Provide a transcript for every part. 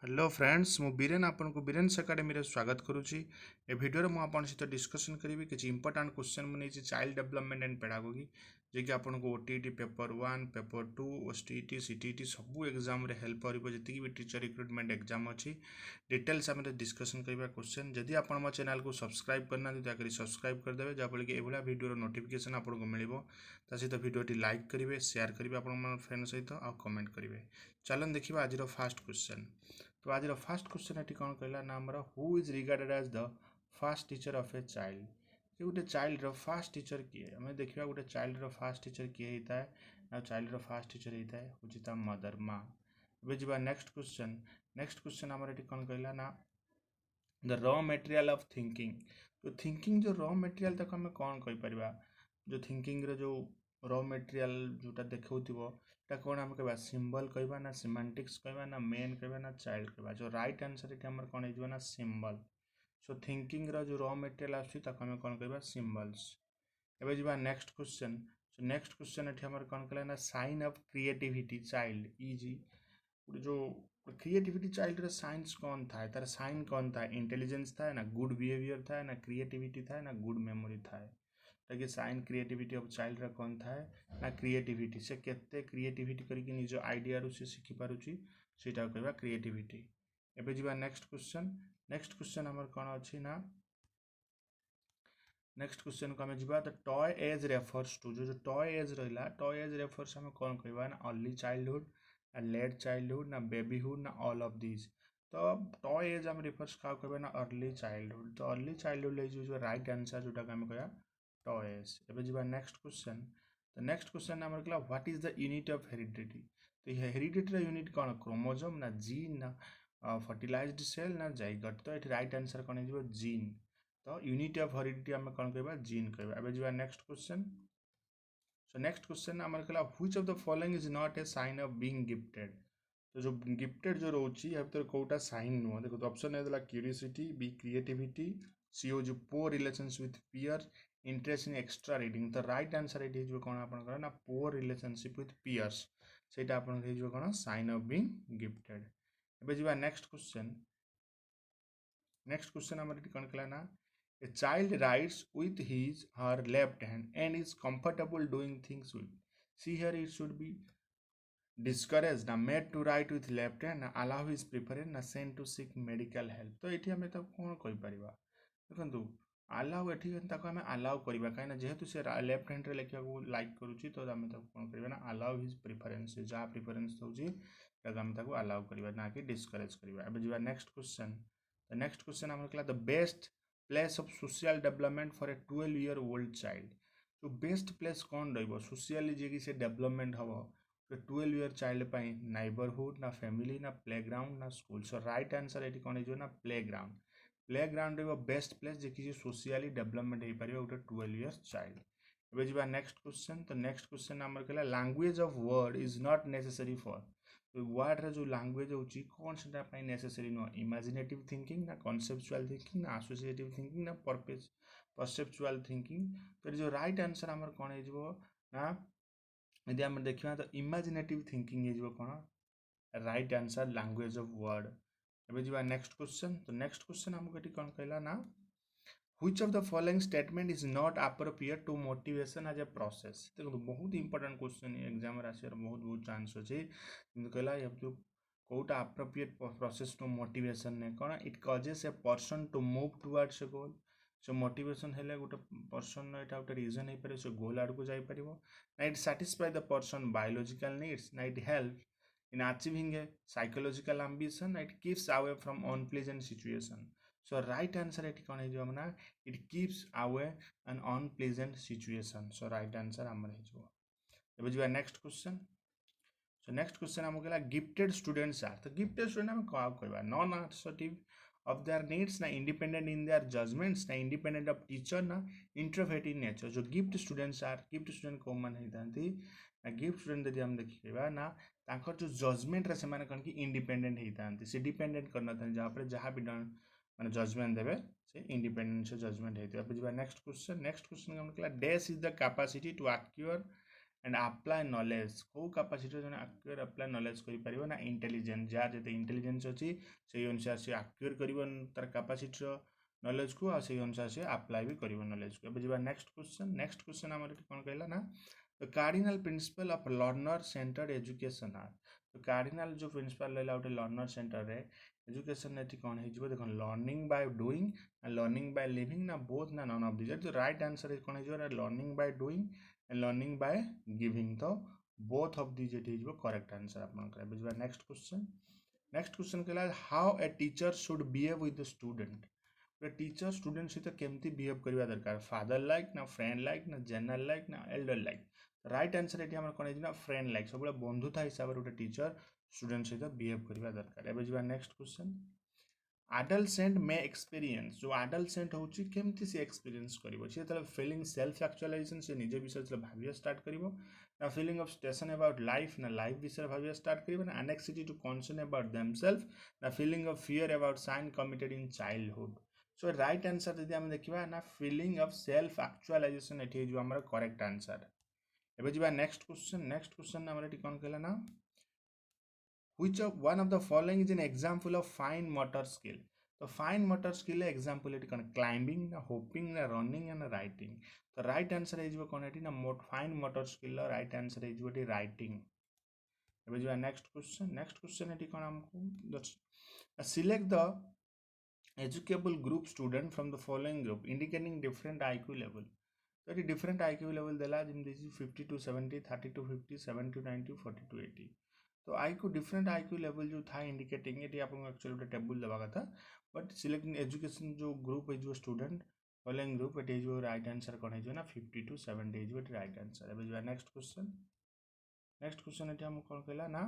Hello friends मु बीरेन आपन को बीरेन्स एकेडमी रे स्वागत करुच्ची। ए वीडियो रे मु आपन सहित डिस्कशन करी किसी इंपोर्टेंट क्वेश्चन मुझे चाइल्ड डेवलपमेंट एंड पेडागोगी जे कि आपन को OTT paper 1 paper 2 OTT CTT सबू एग्जाम रे हेल्प करिवो जति भी टीचर रिक्रुटमेंट एग्जाम अछि डिटेल्स हम डिस्कशन करबा क्वेश्चन। जदि आपन मो चैनल को सब्सक्राइब करना दयाकरी सब्सक्राइब कर देबे जा कि एभला वीडियो रो नोटिफिकेशन आपन को मिलिबो। ता सहित वीडियो टी लाइक करिवे शेयर करिवे आपन फ्रेंड सहित आ कमेंट करिवे। चलन देखिबा आज रो फर्स्ट क्वेश्चन। तो आज फर्स्ट क्वेश्चन ये कौन कहला ना आमर who is regarded as the first teacher of a child. गोटे चाइल्ड रो फर्स्ट टीचर किए आम देखा गोटे चाइल्ड रो फर्स्ट टीचर किए होता है ना चाइल्ड रो फर्स्ट टीचर होता है हूँ मदर माँ। अब जा नेक्स्ट क्वेश्चन आमर ये कौन कहला ना the raw material of thinking. तो थिंकिंग जो रॉ मटेरियल तक आम कौन कहीपर जो थिंकिंग रो जो रॉ मटेरियल जोटा देखा कौन आम कह सिंबल कहवा ना सिमेंटिक्स कहवा ना मेन कहवा ना चाइल्ड कहवा। जो राइट आंसर ये आम कौन हो ना सिंबल। सो थिंकिंग रो जो रॉ मटेरियल आम कौन कह सिंबल्स। एबे जा next question. So next question ये आम कौन कहला ना sign of creativity child is जो क्रिएटिविटी चाइल्ड रो साइंस कौन था तार साइन कौन था इंटेलिजेंस था ना गुड बिहेवियर था ना क्रिएटिविटी था ना गुड मेमोरी था। ताकि साइन क्रिएटिविटी ऑफ चाइल्ड रा कौन था ना क्रिएटिविटी से केते क्रिएटिविटी करके निज आइडिया रु से शिखि पारुची सेटा कहबा क्रिएटिविटी। एबे जिबा नेक्स्ट क्वेश्चन हमर कोन अछि ना नेक्स्ट क्वेश्चन को हमें जीवा the toy age refers to जो टॉय एज रहिला टॉय एज रेफर्स हमें कौन कहबा ना अर्ली चाइल्डहुड ना लेट चाइल्डहुड ना बेबीहुड ना ऑल ऑफ दिस। तो टॉय एज हम रेफर्स का कहबा ना अर्ली चाइल्डहुड। तो अर्ली चाइल्डहुड ले जो राइट आंसर जोटा हम कहया टॉय एज। एबे जीवा नेक्स्ट क्वेश्चन। तो नेक्स्ट क्वेश्चन हमर कहला what is the unit of heredity. तो ये हेरिडिटी यूनिट कौन क्रोमोसोम ना जीन ना फर्टिलाइज्ड सेल ना जाइगोट। तो ये राइट आंसर कौन हो जीन। तो यूनिट ऑफ हेरिडिटी आम कौन कह जीन कह। अब जा next question. So next question आम कहला which of the following is not a sign of being gifted. तो जो गिफ्टेड जो रोची या भीतर कोटा साइन नुह देखो। तो ऑप्शन है क्यूरियोसिटी बी क्रिएटिविटी सी हो जो poor relations with peer interest in extra reading. तो राइट आंसर ये कौन आप ना पोर रिलेशनशिप विथ पियर्स से कौन साइन ऑफ बीइंग गिफ्टेड। एबे जा नेक्स्ट क्वेश्चन आम कौन कहला ना A child writes with his her left hand and is comfortable doing things with. See here it should be discouraged ना made to write with left hand ना allow his preference ना sent to seek medical help। तो ये आम कौन कहीपर देखो आलाउ ये आम आलाउ करवा कहीं जेहेतु से लेफ्ट हैंड रे लिखा लाइक करुच्ची। तो आम कौन करवा ना आलाउ हिज प्रिफरेन्स जहाँ प्रिफरेन्स दूसरी आम आलाउ करवा ना कि डिस्करेज करवा। अब जा next question. The next question आम कहला the best place of social development for a 12 year old child. तो बेस्ट प्लेस कौन रो सोशली जी से डेवलपमेंट हम 12 ईयर चाइल्ड पर नाइबरहुड ना फैमिली ना प्लेग्राउंड ना स्कूल। सो राइट आंसर ये कौन हो ना प्लेग्राउंड। प्लेग्राउंड रो बेस्ट प्लेस जे कि सोशली डेवलपमेंट हो पार गोटे 12 ईयर चाइल्ड। एबे जा नेक्स्ट क्वेश्चन। तो नेक्स्ट क्वेश्चन आम कहला language of word is not necessary for. तो वर्ड रे जो लैंग्वेज होची कौन से नेसेसरी नुह इमेजिनेटिव थिंकिंग ना कॉन्सेप्चुअल थिंकिंग ना एसोसिएटिव थिंकिंग ना परसेप्चुअल थिंकिंग। तो जो राइट आंसर आमर कौन हो ना यदि आम देखा तो इमेजिनेटिव थिंकिंग हो कौन right answer language of word. एबे जा नेक्स्ट क्वेश्चन। तो नेक्स्ट क्वेश्चन आमको ये कौन कहला ना Which of the following statement is not appropriate to motivation as a process। देखो बहुत इंपोर्टेंट क्वेश्चन एग्जाम आसार बहुत बहुत चांस अच्छे कहला जो कौटा appropriate process to motivation ने कौन it causes a person to move towards a goal. So motivation हेले गोटे पर्सन यहाँ गोटे रिजन हो पारे से गोल आड़ को जापर ना it satisfy the person biological needs ना it help in achieving a psychological ambition it keeps away from unpleasant situation. So right answer ये कौन हो ना it keeps away an unpleasant situation. So right answer आमर हो जा next question. So next question आम कहला गिफ्टेड स्टूडेंट्स आर। तो गिफ्टेड स्टूडेंट आम क्या कहवा non assertive of their needs ना इंडिपेंडेंट इन देयर जजमेंट्स ना इंडिपेंडेंट ऑफ टीचर ना इंट्रोवर्ट इन नेचर। जो gift students are gift student कौन मैंने ना गिफ्ट स्टूडेंट यदि हम देखा ना तांकर जो जजमेंट रे से माने कौन कि इंडिपेंडेंट होता से डिपेंडेंट करना जहाँ जहाँ भी माने जजमेंट देवे से इंडिपेंडेंट से जजमेंट होता है। Next question. नेक्स्ट क्वेश्चन हम कहला dash is the capacity to acquire and apply knowledge को कैपेसिटी जने एक्वायर अप्लाई नॉलेज करि परिबो ना इंटेलिजेंस जार जते इंटेलिजेंस अछि से अनुसार से एक्वायर करिबो तार कैपेसिटी नॉलेज को आ से अनुसार से अप्लाई भी करिबो नॉलेज को। अब जिबा नेक्स्ट क्वेश्चन हमर कोन कहला ना the cardinal principle of learner centred education are. तो कार्डिनल जो प्रिंसिपल लेला उटे लर्नर सेंटर रे एजुकेशन नेति कोन हे जिवो देखो learning by doing and learning by living ना बोथ ना नन ऑफ दिस। तो राइट आंसर इज कोन हे जिवो learning by doing and learning by giving. तो both of this it is correct answer आपन करे बुझबा। नेक्स्ट क्वेश्चन कहला how a teacher should behave with the student. Teacher student सहित केमती बिहेव करबा दरकार फादर लाइक ना फ्रेंड लाइक ना जनरल लाइक ना एल्डर लाइक। राइट आंसर ये हमर कोन ना फ्रेंड लाइक सब बंधुता हिसाब से टीचर स्टूडेंट सहित बिहेव करबा दरकार। एबे जिबा नेक्स्ट क्वेश्चन एडलसेंट मे एक्सपीरियंस जो एडलसेंट होची केमती से एक्सपीरियंस करिवो से तले फीलिंग सेल्फ एक्चुअलाइजेशन से निजे विषय से भाबिया स्टार्ट करिवो ना feeling of station about life ना लाइफ विषय भाबिया स्टार्ट करिवो ना anxiety to concern about themselves ना feeling of fear about sin committed in childhood. So right answer यदि हम देखिबा ना फीलिंग ऑफ सेल्फ एक्चुअलाइजेशन एठी जो हमर करेक्ट आंसर। एबे जिबा नेक्स्ट क्वेश्चन हमर एठी कोन कहला ना which of one of the following is an example of fine motor skill। तो fine motor skill example eighty कौन क्लाइंबिंग ना होपिंग ना रनिंग ना राइटिंग। तो राइट आंसर है जो कौन एटी ना fine motor skill right answer है जो एटी राइटिंग। एबे जो नेक्स्ट क्वेश्चन एटी कौन हमको select the educable group student from the following group indicating different IQ level. तो ये डिफरेंट आईक्यू लेवल देला जिम 50 to 70 30 to 50 7 to 90 40 to 80। तो आईक्यू डिफरेंट आईक्यू लेवल जो था इंडिकेटिंग ये आपको एक्चुअली गोटे टेबल देवा था बट सिलेक्टिंग एजुकेशन जो ग्रुप है जो स्टूडेंट फॉलोइंग ग्रुप एट जो राइट आंसर कौन है ना 50 to 70 जो राइट आंसर। एबे जो नेक्स्ट क्वेश्चन एटी हम कौन कहला ना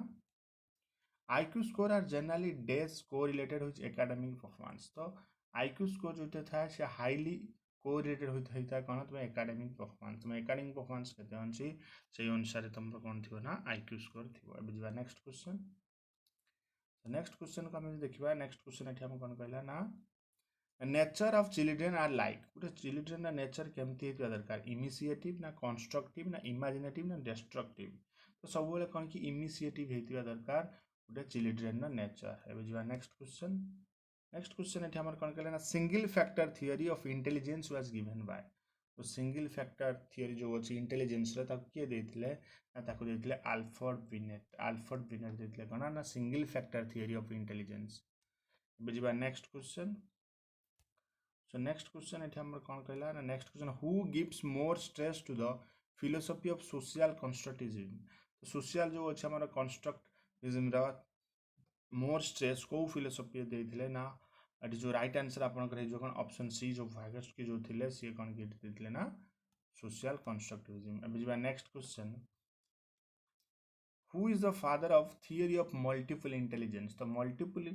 IQ score are generally days correlated with academic performance. तो आईक्यू स्कोर जो था से हाईली कोरिलेटेड होता है कौन तुम एकेडमिक परफॉर्मेंस तुम एकेडमिक परफॉर्मेंस केते अछि से अनुसार तुम कौन थी ना आईक्यू स्कोर थी। अब बुझा नेक्स्ट क्वेश्चन को हम देखा नेक्स्ट क्वेश्चन ये हम कौन कहला ना nature of children are like गोटे चिल्ड्रेन नेचर केमती होता दरकार इनिशिएटिव ना कंस्ट्रक्टिव ना इमेजिनेटिव ना डिस्ट्रक्टिव। तो सब कौन कि इनिशिएटिव होता दरकार गोटे चिल्ड्रेन नेचर। एबे बुझा नेक्स्ट क्वेश्चन ये हम कौन कहला ना single factor theory of intelligence was given by. तो सिंगल फैक्टर थियरी जो अच्छी इंटेलिजेंस किए देते आल्फ्रेड बिनेट देते कौन ना single factor theory of intelligence. बुझा नेक्स्ट क्वेश्चन ये हम कौन कहला ना next question who gives more stress to the philosophy of social constructivism. तो सोशल जो अच्छे हमारा कंस्ट्रक्टिविज्म मोर स्ट्रेस को फिलोसफी देते ना एटी जो राइट आंसर आपनकर जो कौन ऑप्शन सी जो वाइगस्की जो थिले सी कौन के देते ना सोशल कंस्ट्रक्टिविज्म। अब बुझा next question who is the father of theory of multiple intelligence. तो मल्टीपल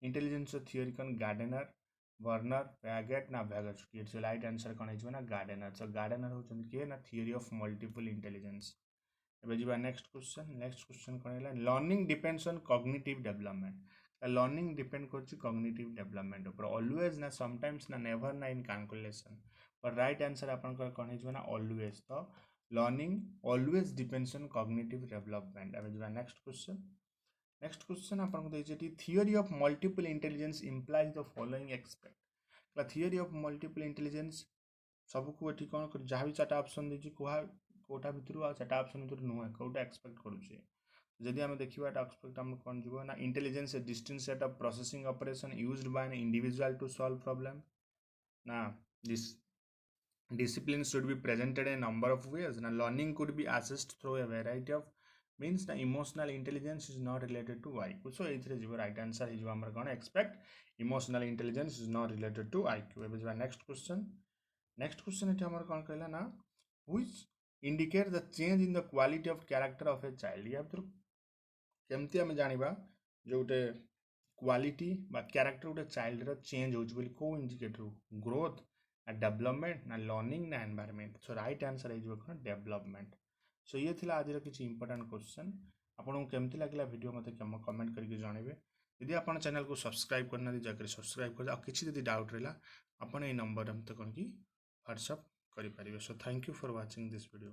इंटेलिजेंस थियरी कौन गार्डनर वर्नर पैगेट ना वाइगस्की। सो राइट आंसर कौन है ना गार्डनर। सो गार्डनर होचन के ना थियरी ऑफ मल्टीपल इंटेलिजेंस। एबे जिबा नेक्स्ट क्वेश्चन कौन है learning depends on cognitive development. Learning depend करछि कॉग्निटिव डेवलपमेंट ऊपर ऑलवेज ना समटाइम्स ना नेवर ना इन कैलकुलेशन। पर राइट आंसर आपनकर कौन है ना ऑलवेज। तो learning always depends on cognitive development. एबे जिबा नेक्स्ट क्वेश्चन आपन को देछि theory of multiple intelligence implies the following expect. Theory of multiple intelligence सबको एठी कौन जहाँ भी चार्टा ऑप्शन देछि कोटा भितर आ चार्टा ऑप्शन भितर नुहे कोटा एक्सपेक्ट करूछे। जदि आम देखा एक्सपेक्ट आम कौन जीव ना intelligence a distinct set of processing operation used by an individual to solve problem ना this discipline should be presented in a number of ways na learning could be assessed through a variety of means na emotional intelligence is not related to IQ। so eithre jibo right answer is amar kona expect emotional intelligence is not related to IQ। ebe jiba next question eti amar kon कहला ना which indicate the change in the quality of character of a child। या तो केमती आम जानिबा जो गोटे quality बा character गोटे चाइल्ड रो चेंज होची बोली को इंडिकेटर ग्रोथ ना डेवलपमेंट ना लर्निंग ना एनवायरनमेंट। सो राइट आंसर है डेवलपमेंट। सो ये थिला आज किसी इंपोर्टेंट क्वेश्चन आपको केमती लगला वीडियो मते कमेंट करके जानबे। यदि आप चैनल को सब्सक्राइब करना जाकर सब्सक्राइब कर किसी डाउट रहा आप नंबर मत कौन कि व्हाट्सअप करें। So thank you for watching this video.